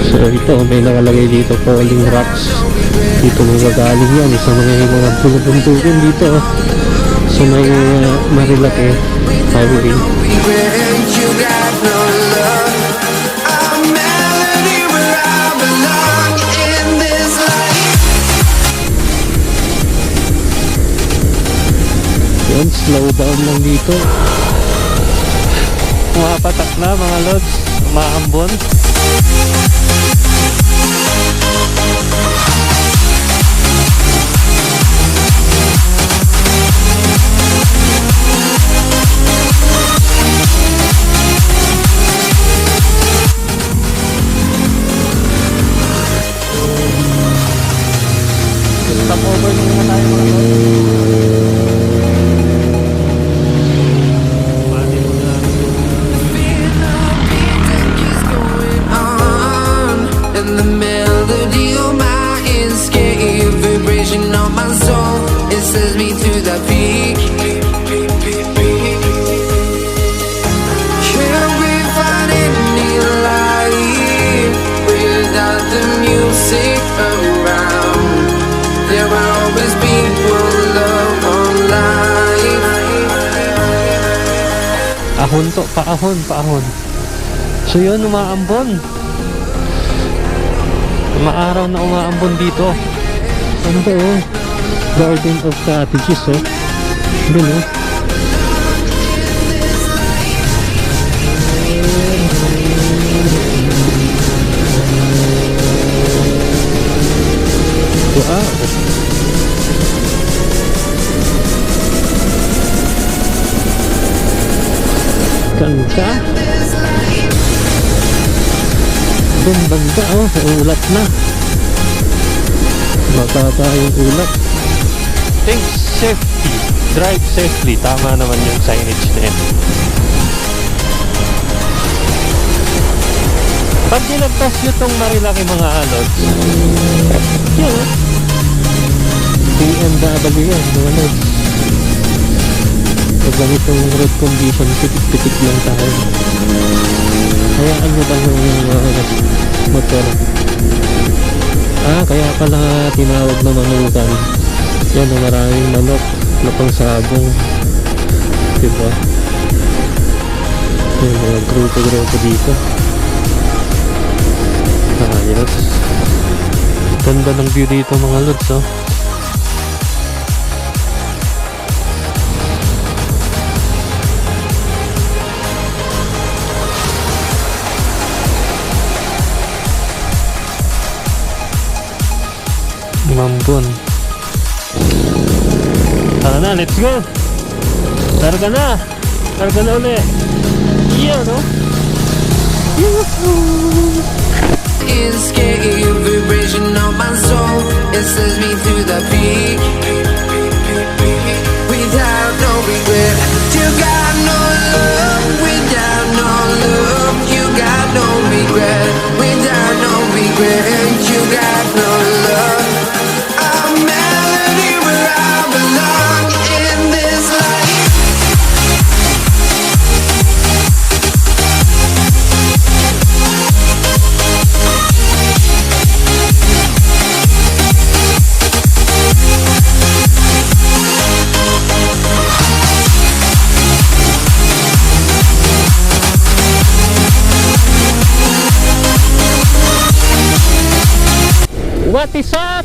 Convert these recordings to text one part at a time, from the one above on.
So ito, may nakalagay dito, falling rocks. Dito magagaling yan, sa mga bulubuntukin dito. So may Marilake highway. Yan, slow down lang dito. Pumapatak na mga lods, umaambon. Stop over muna tayo mga lods. Ahon to, paahon. So yun, umaambon. Maaraw na umaambon dito. Ano to, oh? Garden of Cottages, oh. Doon, oh. Wow. Ganda. Doon banda, oh, ulat na. Matata yung ulat. Think safety, drive safely. Tama naman yung signage na yan. Pag nilagpas nyo itong Marilake mga lods, yun, BMW yan mga lods. Pag ganitong road condition, pitik-pitik lang tayo. Hayaan nyo ba yung motor? Kaya pala tinawag na manukan. Yan, maraming manok na pang sabong. Diba? Yung mga grupo-grupo dito. Ayos. Ganda ng view dito mga lods, oh. Mambon. Tara na, let's go. Larga na ulit. Iya, no? Escape vibration of my soul. It sends me through the peak without no regret. You got no love without no love. You got no regret without no regret. You got no love. A melody where I belong in this life.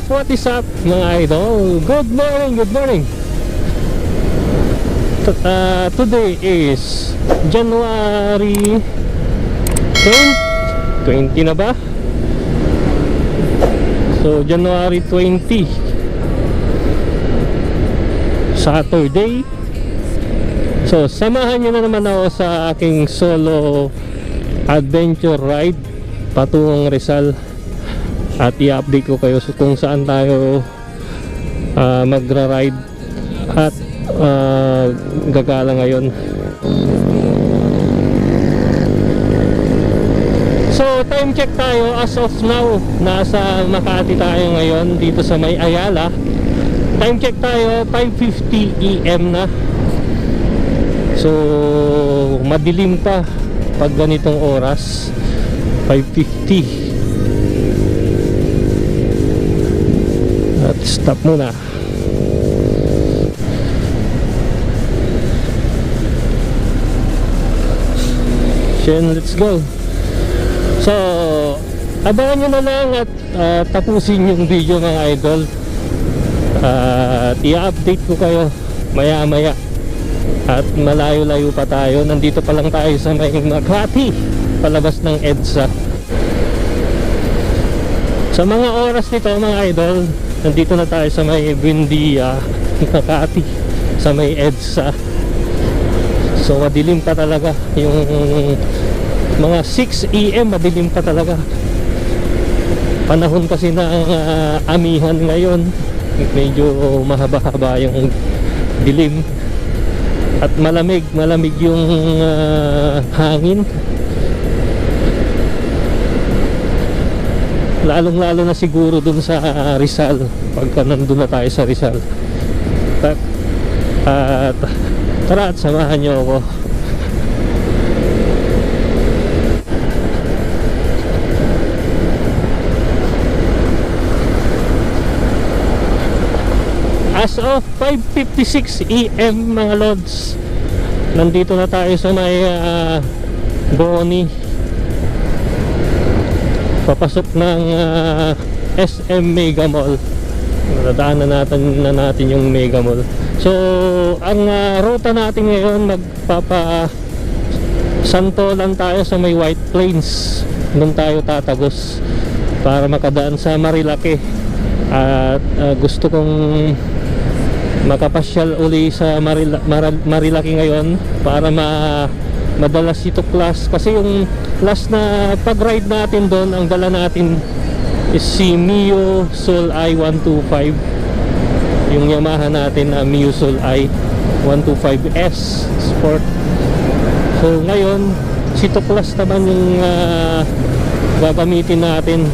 What is up mga idol? Good morning. Today is January 20 na ba? So January 20, Saturday. So samahan nyo na naman ako sa aking solo adventure ride patungong Rizal. At i-update ko kayo kung saan tayo magra-ride at gagala ngayon. So time check tayo as of now. Nasa Makati tayo ngayon dito sa may Ayala. Time check tayo 5:50 AM na. So madilim pa pag ganitong oras. 550. At stop muna. Then let's go. So abangan nyo na lang at tapusin yung video mga idol. At i-update ko kayo maya maya. At malayo-layo pa tayo. Nandito pa lang tayo sa may Makati, palabas ng EDSA. Sa mga oras nito mga idol, nandito na tayo sa may Buendia, Makati, sa may EDSA. So madilim pa talaga. Yung mga 6 AM madilim pa talaga. Panahon kasi ng amihan ngayon. Medyo mahaba-haba yung dilim. At malamig yung hangin. Lalong-lalo na siguro dun sa Rizal, pagka nandun na tayo sa Rizal. At tara at samahan nyo ako. As of 5:56 AM mga lods, nandito na tayo sa may Boni, papasok ng SM Mega Mall. Nadaanan natin yung Mega Mall. So ang ruta natin ngayon, magpapa Santolan tayo sa may White Plains. Doon tayo tatagos para makadaan sa Marilake. At gusto kong makapasyal uli sa Marilake ngayon para madalas ito class, kasi yung last na pag-ride natin doon, ang dala natin is si Mio Soul I 125, yung Yamaha natin na Mio Soul I 125S Sport. So ngayon si Tuklas naman yung gagamitin natin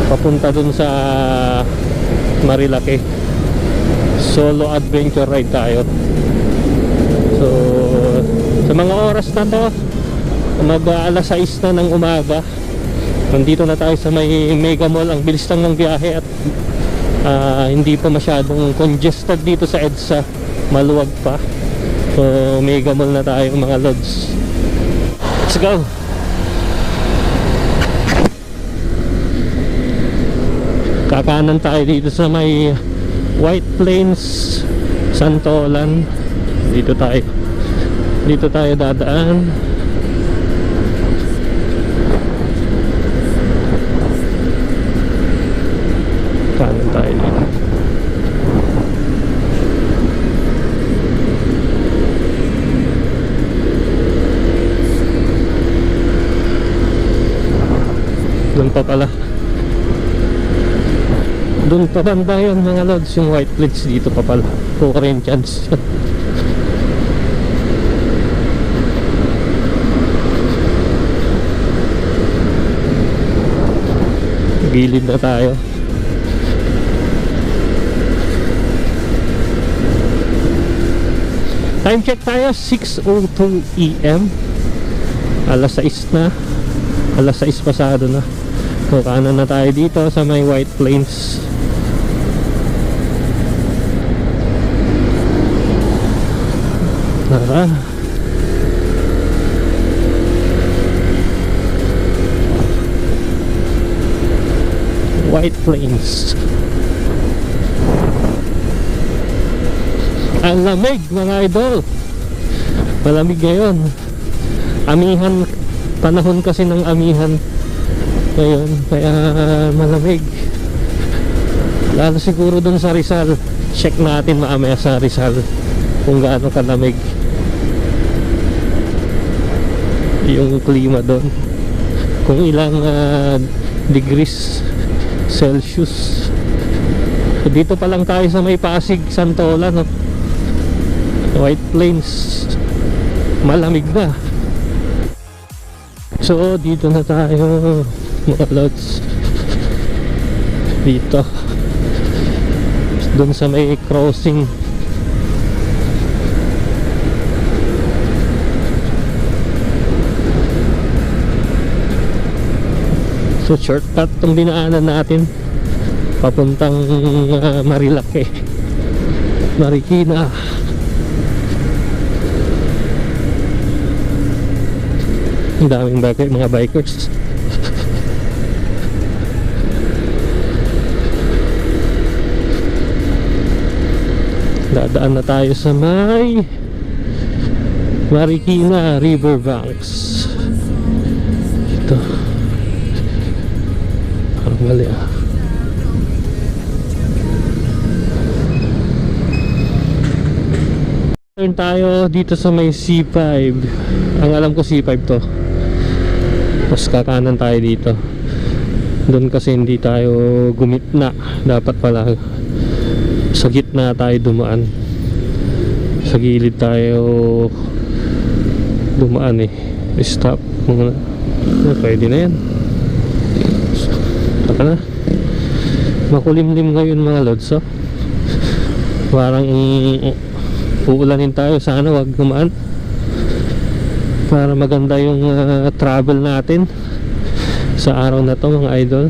papunta dun sa Marilake. Solo adventure ride tayo. So sa mga oras na to, mag alas 6 na ng umaga, nandito na tayo sa may Mega Mall. Ang bilis lang ng biyahe at hindi pa masyadong congested dito sa EDSA, maluwag pa. So Mega Mall na tayo mga lods. Let's go. Kakanan tayo dito sa may White Plains, Santolan. Dito tayo dadaan. Kanan tayo dito. Doon pa pala. Doon pa banda yun mga lods, yung White Plains. Dito pa pala, Corinthians. Gilid na tayo. Time check tayo, 6:02 AM. Alas 6 na. Alas 6 pasado na. So kanan na tayo dito sa may White Plains. Tara. White Plains. Ang lamig mga idol. Malamig ngayon. Amihan, panahon kasi ng amihan ngayon, kaya malamig. Lalo siguro dun sa Rizal. Check natin mamaya sa Rizal kung gaano kalamig yung klima doon, kung ilang degrees Celsius. So, dito pa lang tayo sa may Pasig, Santolan, no? White Plains, malamig na. So dito na tayo mga lods, dito doon sa may crossing. So shortcut tong dinaanan natin papuntang Marilake, Marikina. Ang daming mga bikers. Dadaan na tayo sa may Marikina Riverbanks. Ito. Parang mali ah. Turn tayo dito sa may C5. Ang alam ko C5 to. Tapos kakanan tayo dito. Doon kasi hindi tayo gumitna. Dapat pala sa gitna tayo dumaan. Sa gilid tayo dumaan eh. Stop muna. Pwede na yan. Taka na. Makulimlim ngayon mga lods, oh. Parang uulanin tayo. Sana wag naman, para maganda yung travel natin sa araw na to mga idol.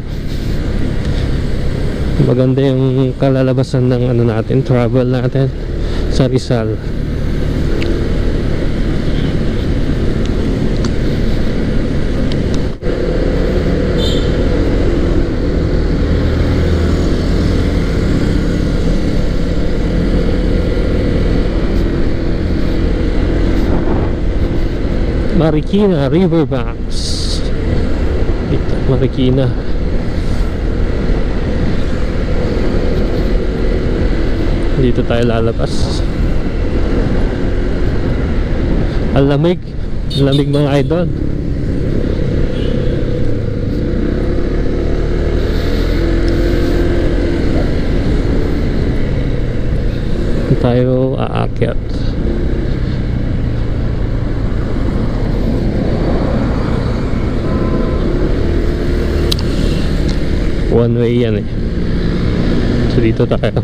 Maganda yung kalalabasan ng ano natin, travel natin sa Rizal. Marikina Riverbanks. Dito, Marikina. Dito tayo lalabas. Ang lamig. Ang lamig mga idol. Dito tayo aakyat. One way yan eh. So dito tayo.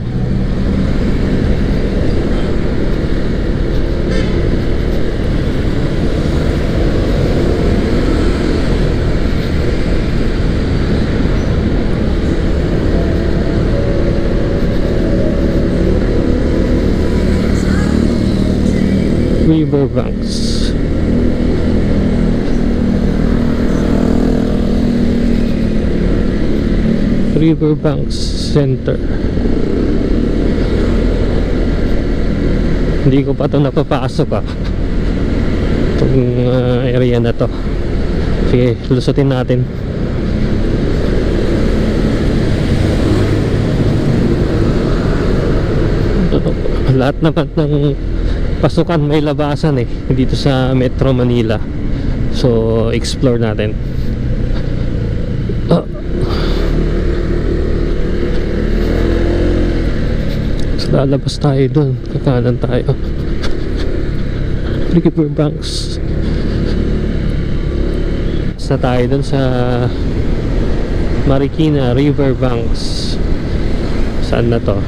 Riverbanks. Riverbanks Center. Hindi ko pa ito napapasok itong area na to. Sige, lusutin natin. Lahat naman ng pasukan may labasan eh dito sa Metro Manila. So explore natin. Lalabas tayo doon, kakanan tayo. Riverbanks. Sa tayo doon sa Marikina Riverbanks. Saan na to?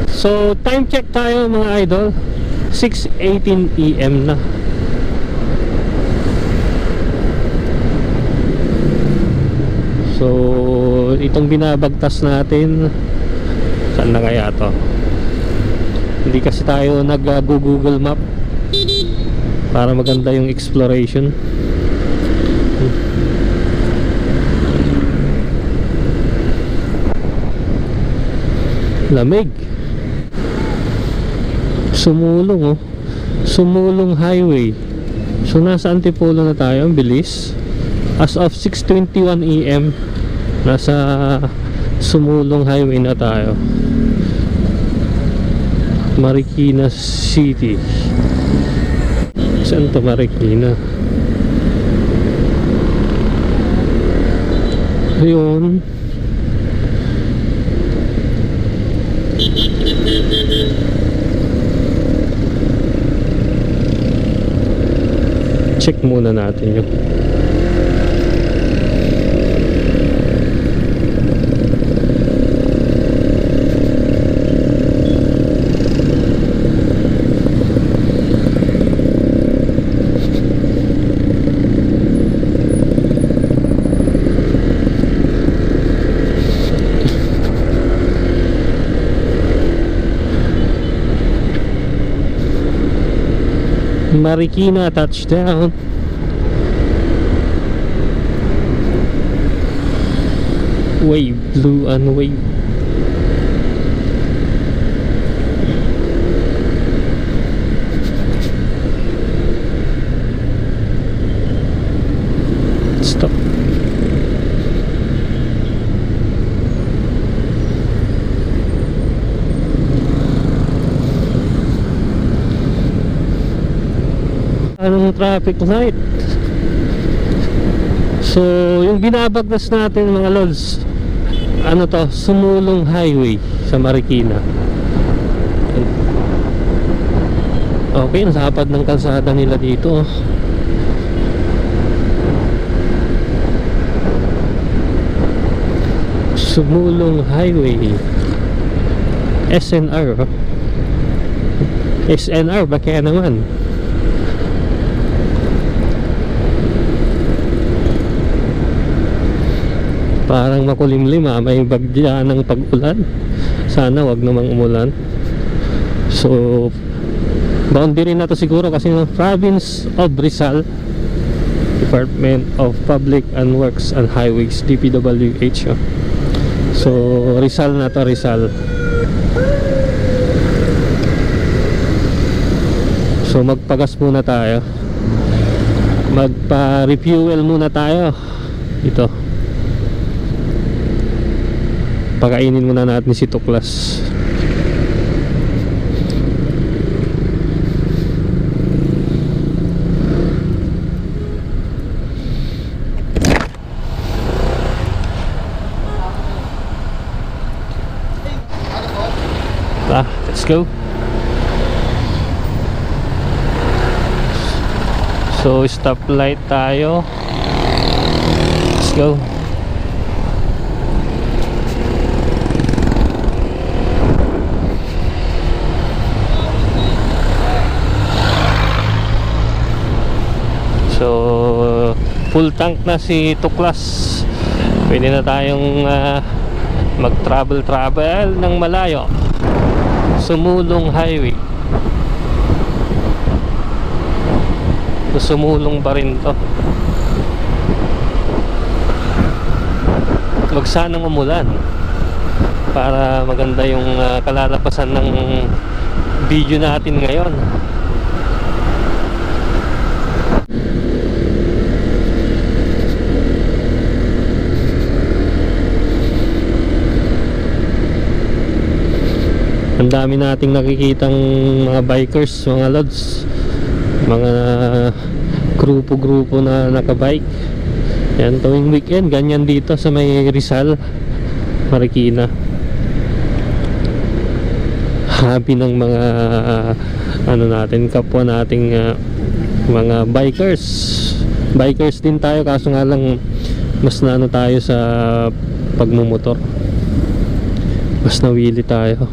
So time check tayo mga idol. 6:18 AM na. So itong binabagtas natin, saan na kaya to? Hindi kasi tayo nag-Google Map para maganda yung exploration. Lamig. Sumulong oh. Sumulong Highway. So nasa Antipolo na tayo, ang bilis. As of 6:21 AM, nasa Sumulong Highway na tayo. Marikina City. Saan to Marikina? Ayun. Check muna natin yung Marikina touchdown. Wave, blue and wave. Stop. Anong traffic light? So, yung binabagtas natin mga lods, ano to, Sumulong Highway sa Marikina. Okay, ang sapad ng kalsada nila dito. Sumulong Highway, SNR. SNR ba kaya naman? Parang makulimlim may bagya ng pag-ulan. Sana wag namang umulan. So boundary na to siguro kasi ng Province of Rizal, Department of Public and Works and Highways, DPWH. So Rizal na to, Rizal. So magpagas muna tayo, magpa-refuel muna tayo. Ito, pakainin muna natin si Tuklas. Let's go. So stoplight tayo. Let's go. So full tank na si Tuklas. Pwede na tayong mag-travel ng malayo. Sumulong Highway. Sumulong pa rin to. Wag sanang umulan para maganda yung kalalabasan ng video natin ngayon. Ang dami nating nakikitang mga bikers, mga lods, mga grupo-grupo na nakabike. Yan, tuwing weekend, ganyan dito sa may Rizal, Marikina. Happy ng mga ano natin, kapwa nating mga bikers. Bikers din tayo, kaso nga lang mas naano tayo sa pagmumotor. Mas nawili tayo.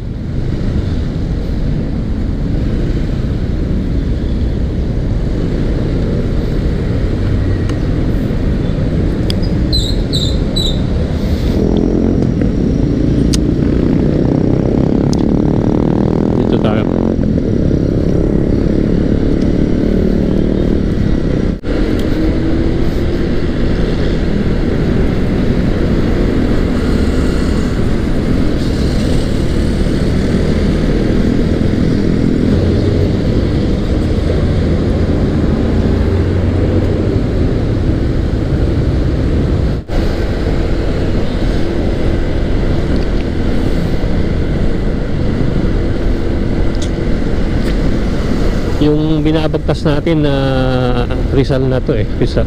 Yung binabagtas natin na Rizal na to Rizal.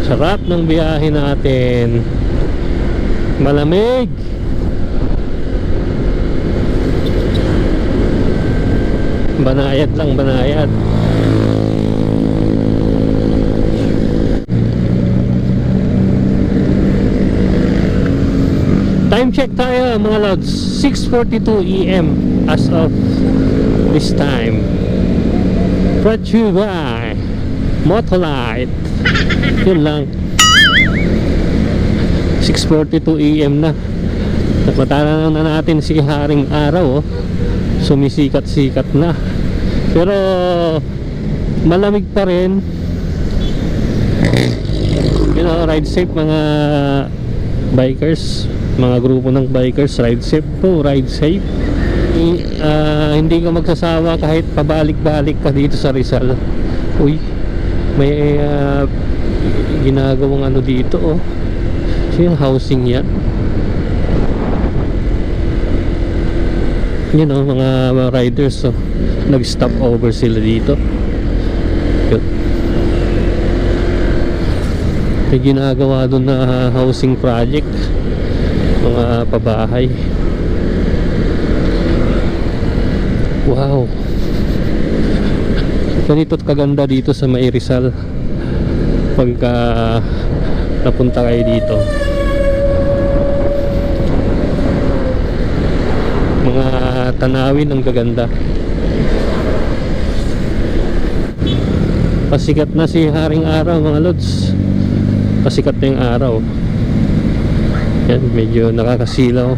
Sarap ng biyahe natin, malamig. Banayad lang, banayad. Time check tayo mga lods, 6:42 AM as of this time. Brought to you by Motolite. Yun lang, 6:42 AM na. Matanaw na natin si Haring Araw, oh. Sumisikat-sikat na. Pero malamig pa rin. You know, ride safe mga bikers, mga grupo ng bikers. Ride safe po, ride safe. Hindi ka magsasawa kahit pabalik-balik ka dito sa Rizal. Uy, may ginagawang ano dito, oh. So yung housing yan. You know, mga riders, so nag-stop over sila dito. Yun. May ginagawa doon na housing project, mga pabahay. Wow, ganito't kaganda dito sa May Rizal pagka napunta kayo dito. Mga tanawin ang gaganda. Pasikat na si Haring Araw mga lods. Pasikat na yung araw. Yan, medyo nakakasilaw.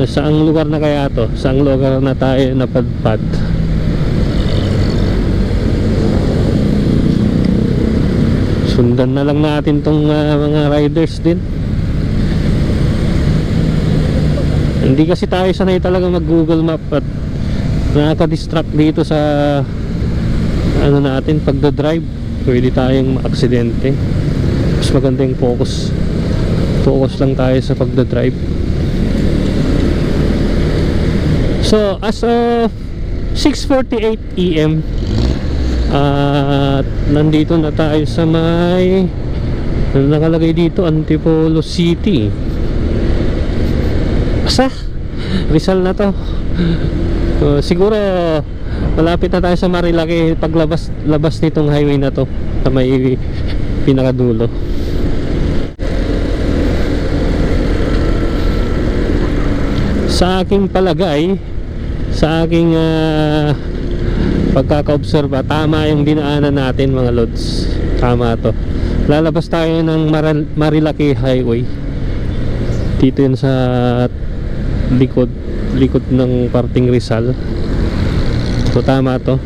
Saang lugar na kaya to? Saang lugar na tayo napadpad? Sundan na lang natin tong mga riders din. Hindi kasi tayo sanay talaga mag Google Map at nakaka-distract dito sa ano natin pagdadrive. Pwede tayong maaksidente. Mas maganda yung focus lang tayo sa pagdadrive. So as of 6:48 AM nandito na tayo sa may nakalagay dito Antipolo City. Asa? Rizal na to. Siguro malapit na tayo sa Marilaki paglabas nitong highway na to sa may pinakadulo. Sa aking palagay, sa aking pagkakaobserba, tama yung dinaanan natin mga lods. Tama to. Lalabas tayo ng Marilaki Highway. Dito yun sa likod ng parting Rizal. So tama to.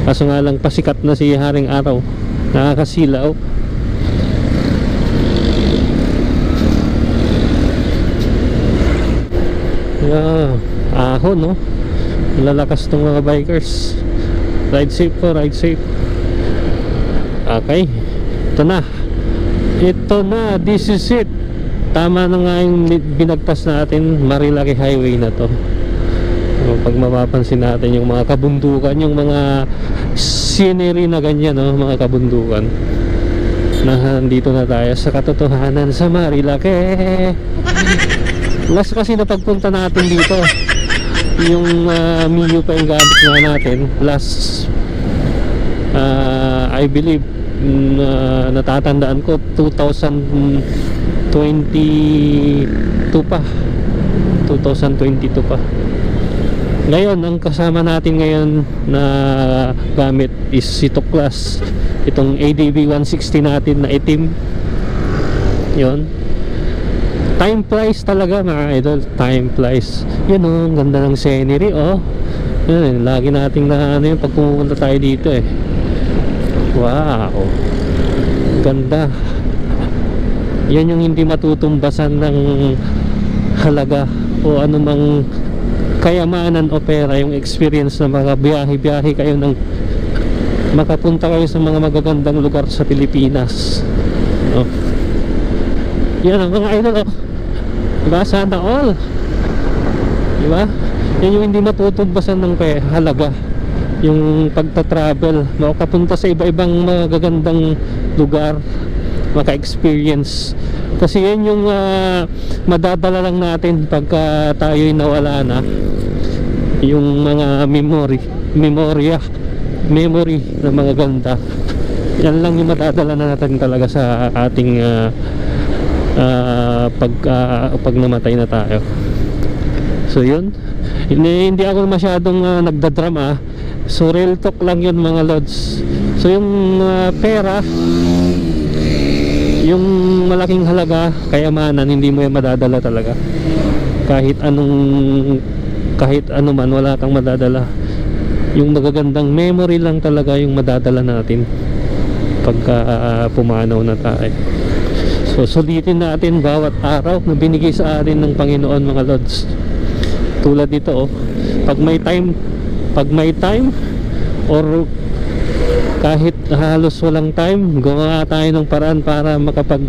Kaso nga lang pasikat na si Haring Araw. Nakakasilaw. Yeah, ahon, no? Lalakas tong mga bikers. Ride safe po, ride safe. Okay, ito na, this is it. Tama na nga yung binagtas natin, Marilaki Highway na to. Pag mapapansin natin yung mga kabundukan, yung mga scenery na ganyan, no? Mga kabundukan. Nandito na tayo sa katotohanan sa Marilaki. Last kasi na pagpunta natin dito, yung Mio pa yung gamit na natin. Last I believe natatandaan ko 2022 pa. Ngayon ang kasama natin ngayon na gamit is si Tuklas, itong ADV 160 natin na itim. Yon. Time flies talaga mga idol. Time flies. Yun o, ang ganda ng scenery oh. Yun, lagi nating na ano yung pag pumunta tayo dito eh. Wow, ganda. Yan yung hindi matutumbasan ng halaga o anumang kayamanan o pera. Yung experience na mga biyahe kayo ng makapunta kayo sa mga magagandang lugar sa Pilipinas. Oh. Yan ang mga idol oh. Diba? Sana all. Diba? Yan yung hindi matutumbasan ng halaga. Yung pagta-travel, makapunta sa iba-ibang magagandang lugar, maka-experience. Kasi yan yung madadala lang natin pagka tayo'y nawala na. Yung mga memory na mga ganda. Yan lang yung madadala na natin talaga sa ating pag namatay na tayo. So yun, hindi ako masyadong nagdadrama. So real talk lang yun mga lods. So yung pera, yung malaking halaga, kayamanan, hindi mo yan madadala talaga. Kahit ano man, wala kang madadala. Yung magagandang memory lang talaga yung madadala natin pagka pumanaw na tayo. So sulitin natin bawat araw na binigay sa atin ng Panginoon, mga Lods. Tulad dito, oh, pag may time or kahit halos walang time, gumawa tayo ng paraan para makapag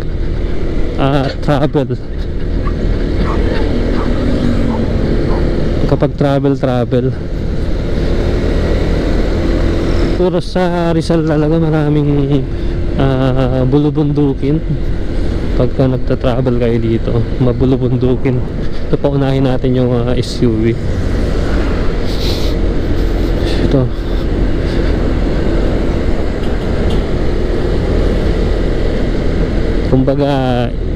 travel. Puro sa Rizal talaga maraming bulubundukin. Pagka nagta-travel kayo dito, mabulubundukin. Ito, paunahin natin yung SUV. Ito, kumbaga,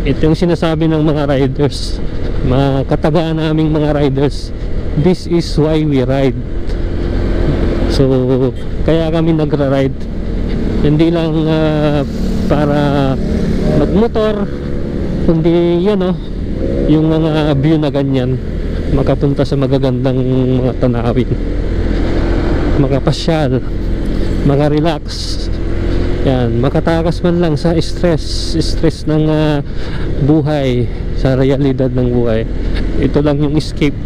ito yung sinasabi ng mga riders, mga katagaan naming mga riders, this is why we ride. So kaya kami nagra-ride, hindi lang para magmotor, kundi yan, yung mga view na ganyan, makapunta sa magagandang mga tanawin, makapasyal, makarelax, yan, makatakas man lang sa stress ng buhay, sa realidad ng buhay. Ito lang yung escape,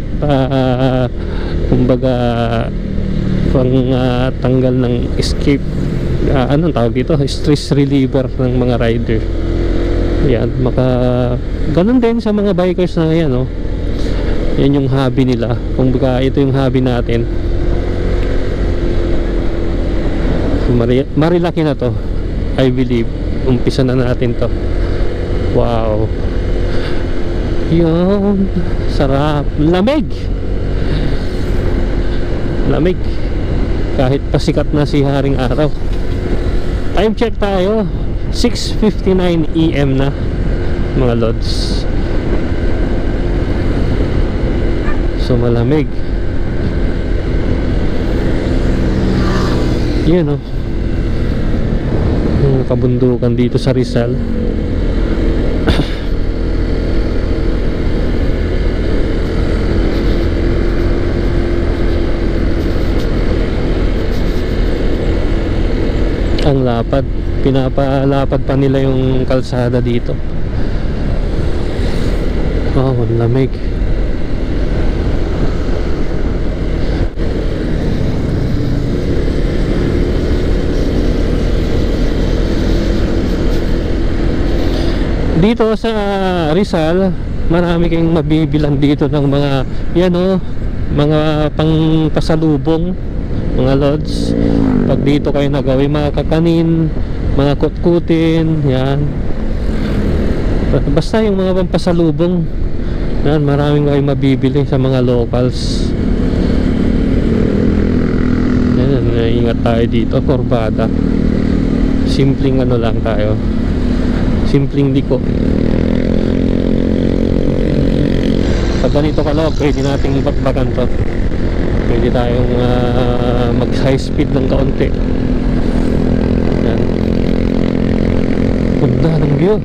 kumbaga pang tanggal ng escape, anong tawag dito, stress reliever ng mga rider. Yan, ganun din sa mga bikers na yan, yan yung hobby nila. Kumbaga ito yung hobby natin. Marilaki na to, I believe. Umpisa na natin to. Wow, yun, sarap, lamig kahit pasikat na si haring araw. Time check tayo, 6:59 AM na, mga Lods. So malamig. Yun, yung kabundukan dito sa Rizal. Ang lapad, pinapalapad pa nila yung kalsada dito. Oh, ang lamig. Dito sa Rizal, marami kayong mabibilan dito ng mga mga pangpasalubong, mga Lods. Pag dito kayo nagawi, mga kakanin, mga kutkutin, yan, basta yung mga pampasalubong, yan, maraming kayong mabibili sa mga locals. Yan, ingat tayo dito, kurbada. Simpleng lang tayo, simpleng liko. Pag ganito kalog, pwede nating bakbakan to. Pwede tayong mag high speed ng kaunti. Yan, ganda ng view.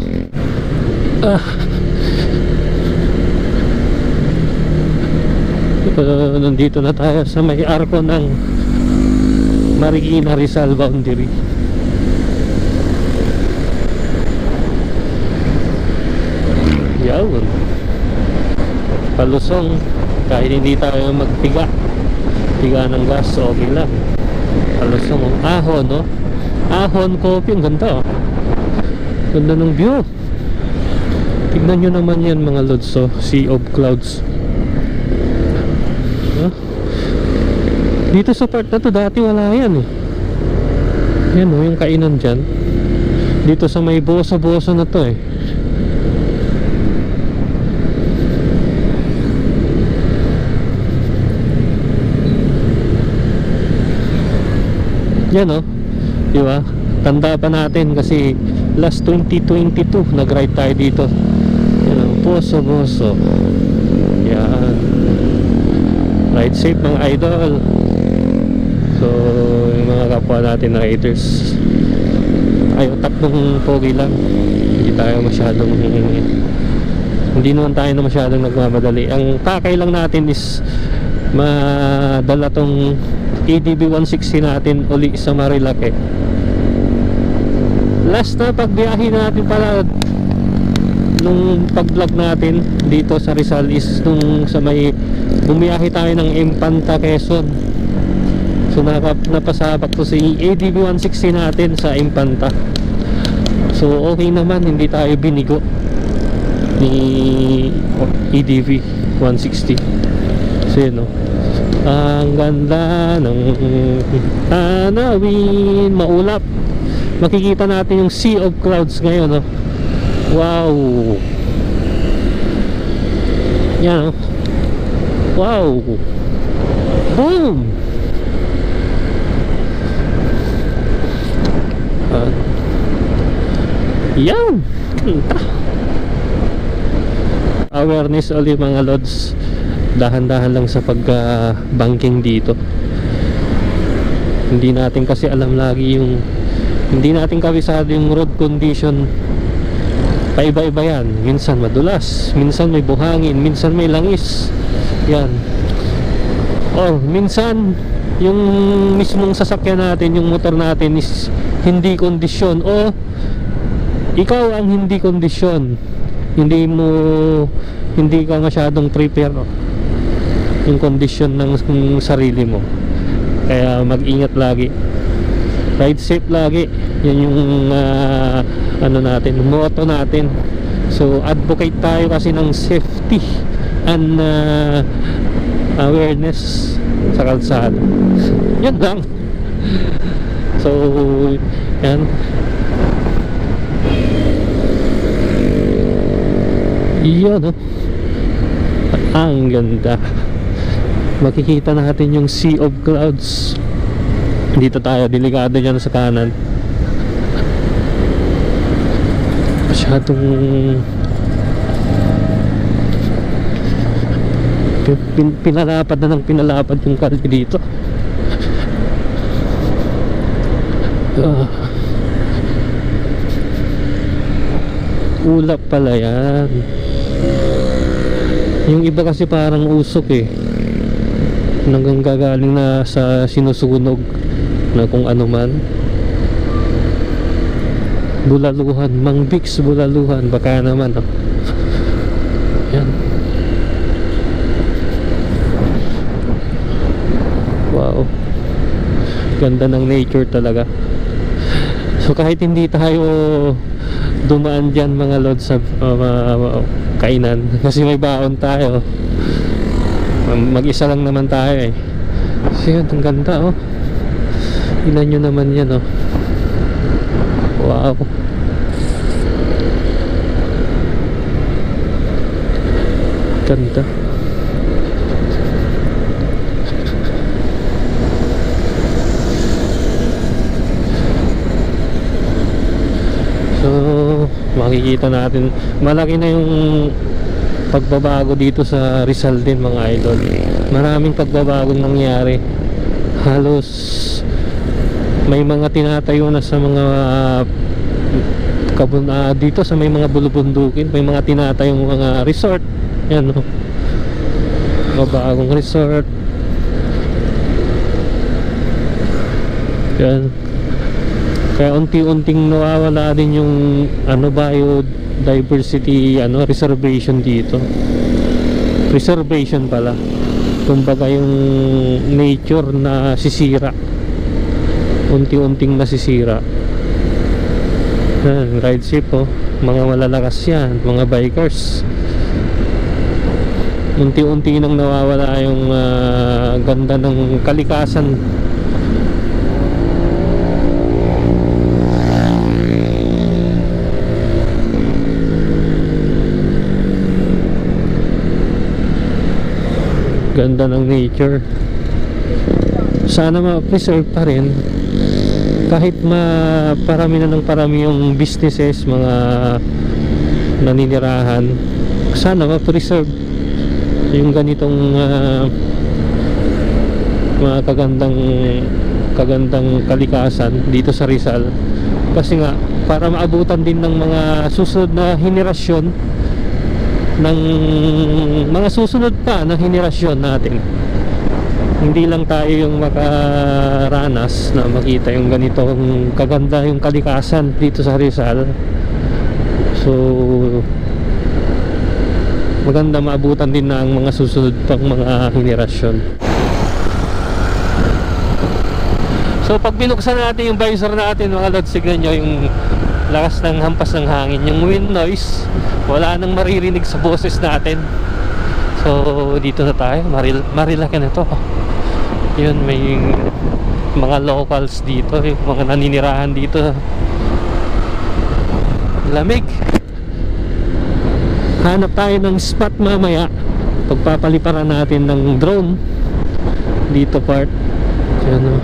Nandito na tayo sa may arko ng Marikina Rizal boundary. Yun, palusong, kahit hindi tayo magpiga ng gas, okay lang. Palusong, ahon, ahon, coffee, ang ganda, ganda ng view. Tignan nyo naman yan, mga Lods, sea of clouds. Dito sa part na to, dati wala yan yan, yung kainan dyan dito sa may bosa-bosa na to yan, di ba? Tanda pa natin kasi last 2022 nag-ride tayo dito. Yan, boso-boso. Yan, ride safe, mga idol. So yung mga kapwa natin na riders, tatlong pogi lang, hindi naman tayo na masyadong nagmamadali. Ang takay lang natin is madala tong ADB 160 natin uli sa Marilake. Last na pagbiyahe natin pala nung pag-vlog natin dito sa Rizal is nung sa may bumiyahe tayo ng Impanta, Quezon. So napasabak to si ADB 160 natin sa Impanta. So okay naman, hindi tayo binigo ni ADB 160. So yun, no? Ang ganda ng tanawin, maulap. Makikita natin yung sea of clouds ngayon, no? Wow. Yan, no? Wow. Boom. Yan. Awareness ulit mga lods. Dahan-dahan lang sa pag-banking dito. Hindi natin kasi alam lagi yung, hindi natin kabisado yung road condition. Paiba-iba yan. Minsan madulas, minsan may buhangin, minsan may langis. Yan. Or minsan yung mismong sasakyan natin, yung motor natin is hindi kondisyon, o ikaw ang hindi kondisyon. Hindi ka masyadong prepare yung kondisyon ng sarili mo. Kaya mag-ingat lagi, ride safe lagi. Yan yung ano natin, motto natin. So advocate tayo kasi ng safety and awareness sa kalsada. Yan lang. So yan. Yan, oh. Ang ganda. Makikita natin yung sea of clouds. Dito tayo, delikado dyan sa kanan. Masyadong pinalapad na ng pinalapad yung kalye dito. Ulap pala yan. Yung iba kasi parang usok eh, nanggagaling na sa sinusunog na kung ano man. Bulaluhan, Mang Bix Bulaluhan, baka naman, oh. Yan. Wow, ganda ng nature talaga. So kahit hindi tayo dumaan dyan mga lods sa kainan, kasi may baon tayo, mag-isa lang naman tayo eh. So yun, ang ganda, oh. Tingnan nyo naman yan, oh. Wow. Ganda. So makikita natin malaki na yung pagbabago dito sa Rizal din mga idol. Maraming pagbabagong nangyari. Halos may mga tinatayo na sa mga dito sa may mga bulubundukin, may mga tinatayong mga resort. Yan, no? Mga bagong resort. Yan. Kaya unti-unting nawawala din yung biodiversity reservation dito. Preservation pala. Kumbaga yung nature na sisira. Unti-unting nasisira. Yan, ride safe, oh. Mga malalakas yan, mga bikers. Unti-unti nang nawawala yung ganda ng kalikasan. Ganda ng nature. Sana ma-preserve pa rin. Kahit parami na ng parami yung businesses, mga naninirahan, sana ma-preserve yung ganitong mga kagandang kalikasan dito sa Rizal. Kasi nga para maabutan din ng mga susunod na henerasyon, ng mga susunod pa na henerasyon natin. Hindi lang tayo yung makaranas na makita yung ganitong kaganda yung kalikasan dito sa Rizal. So maganda maabutan din ng mga susunod pang mga henerasyon. So pag binuksan natin yung visor natin, mga lods, tignan nyo yung lakas ng hampas ng hangin, yung wind noise, wala nang maririnig sa boses natin. So dito na tayo, Marilacan ito. Yun, may mga locals dito, yung mga naninirahan dito. Lamig. Hanap tayo ng spot mamaya, pagpapaliparan natin ng drone dito part. Yan o.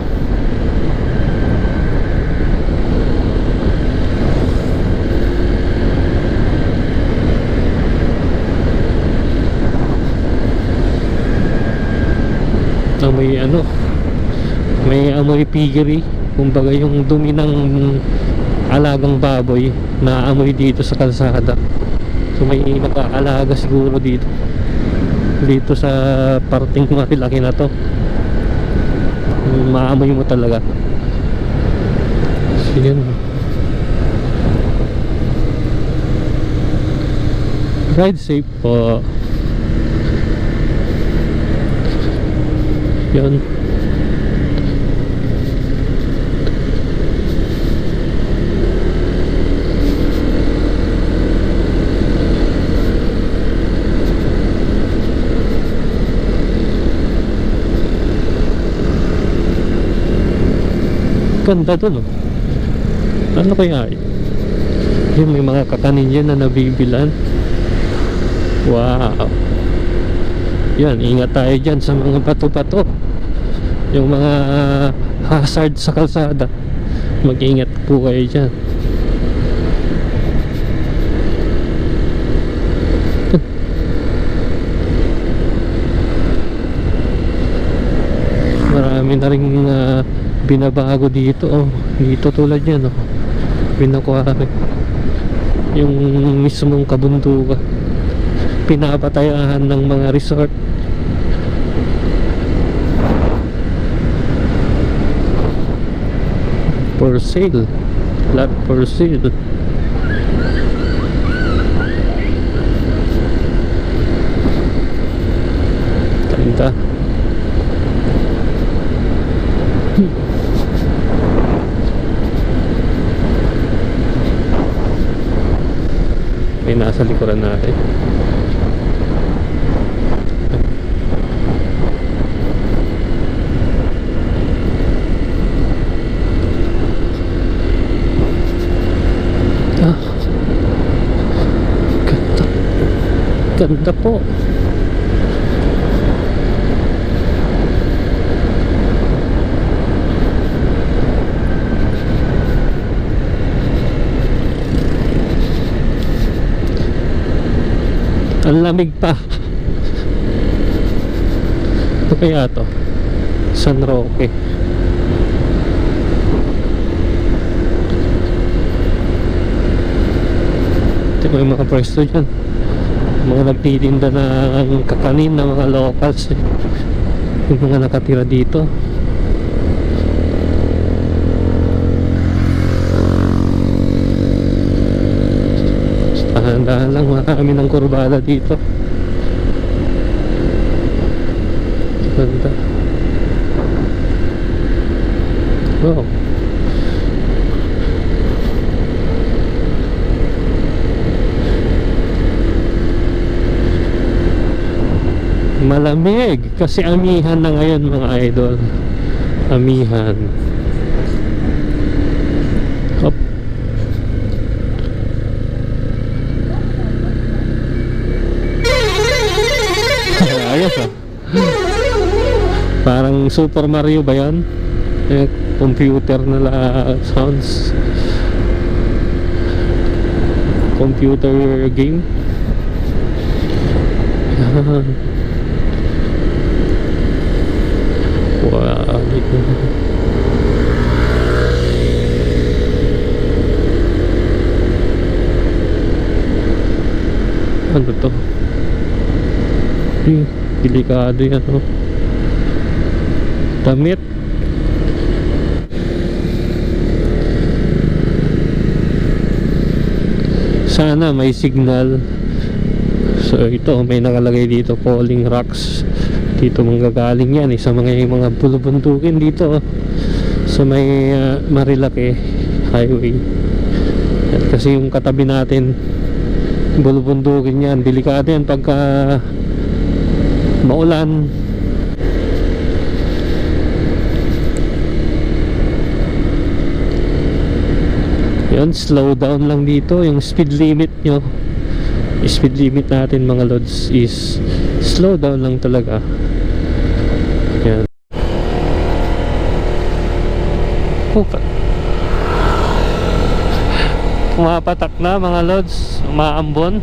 May ano, may amoy piggery, kumbaga yung dumi ng alagang baboy na amoy dito sa kalsada. So may nag-aalaga siguro dito sa parting Marilaki na to. Maamoy mo talaga. So yun, ride safe po. Yun. Ganda dun, oh. Ano kaya yun, may mga kakanin dyan na nabibilan. Wow. Yan, ingat tayo dyan sa mga bato-bato, yung mga hazard sa kalsada. Mag-ingat po kayo dyan. Marami na rin binabago dito, oh. Dito tulad yan, oh. Binakuha yung mismong kabundukan, pinapatayahan ng mga resort. For sale, lot for sale. Ganda. May nasa likuran natin. Ganda po. Ang lamig pa. Ito kaya to, San Roque. Ito may mga pwesto dyan, mga nagtitinda ng kakanin na mga locals, yung mga nakatira dito. Dahan-dahan lang, marami ng kurbada dito. Ganda. Wow. Malamig kasi amihan na ngayon, mga idol. Amihan. Hop. Ayos, ah. Parang Super Mario ba yan? Computer na sounds. Computer game. Yan. Wow. Ano to? Delikado yan, oh. Damit. Sana may signal. So ito, may nakalagay dito, falling rocks. Dito manggagaling yan, sa mga bulubundukin dito, oh. Sa may Marilake highway. At kasi yung katabi natin, bulubundukin yan, delikado yan pagka maulan. Yun, slow down lang dito. Yung speed limit nyo, speed limit natin mga lods is slow down lang talaga. Yan. Pumapatak na mga lods, umaambon.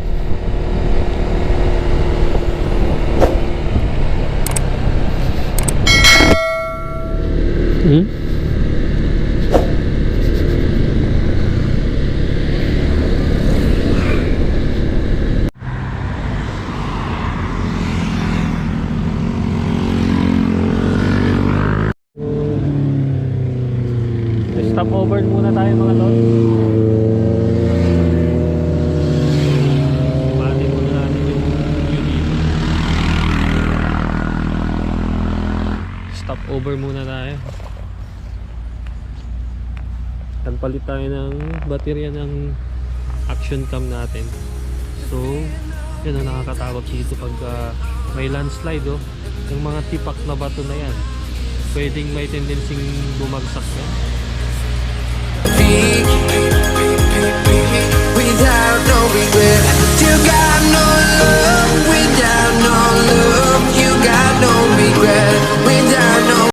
Stop over muna tayo mga lods. Pati muna natin yung view dito. Stop over muna tayo. Palit tayo ng baterya ng action cam natin. So yun ang nakakatakot dito pag may landslide, oh. Yung mga tipak na bato na yan, pwedeng may tendency bumagsak yan.